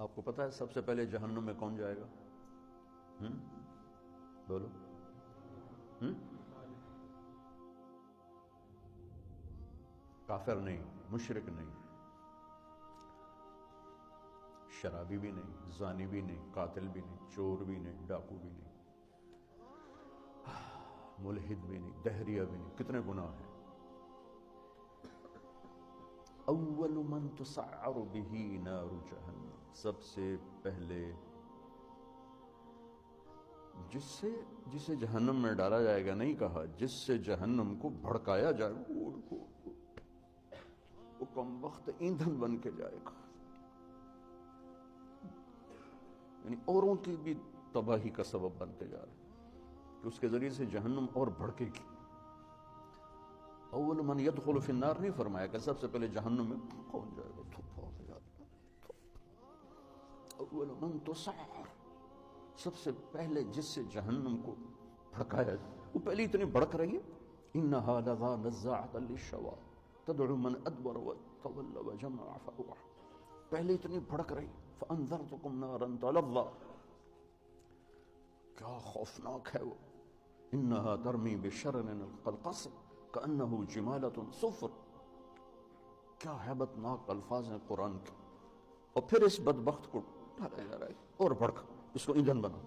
آپ کو پتا ہے سب سے پہلے جہنم میں کون جائے گا؟ بولو۔ کافر نہیں، مشرک نہیں، شرابی بھی نہیں، زانی بھی نہیں، قاتل بھی نہیں، چور بھی نہیں، ڈاکو بھی نہیں، ملحد بھی نہیں، دہریہ بھی نہیں، کتنے گناہ ہیں۔ اول من تسعر به نار جہنم، سب سے پہلے جسے جہنم میں ڈالا جائے گا، نہیں کہا جس سے جہنم کو بھڑکایا جائے گا، وہ کم وقت ایندھن بن کے جائے گا، یعنی اوروں کی بھی تباہی کا سبب بنتے جا رہے ہیں کہ اس کے ذریعے سے جہنم اور بھڑکے گی۔ اول من يدخل فی النار نہیں فرمایا کہ سب سے پہلے جہنم میں کون جائے گا۔ اول من تسعر، سب سے پہلے جس سے جہنم کو بھڑکایا جائے، وہ پہلے اتنی بھڑک رہی ہے۔ انہا لظی نزاعۃ للشوی تدعو من ادبر وتولى وجمع فاوعى، پہلے اتنی بھڑک رہی۔ فانذرتکم نارا تلظی، کیا خوفناک ہے وہ۔ انہا ترمی بشرر کالقصر کأنہ جمالۃ صفر، کیا ہیبت ناک الفاظ ہیں قرآن کے۔ اور پھر اس بدبخت کو ڈالا جا رہا ہے اور بھڑک، اس کو ایندھن بنا۔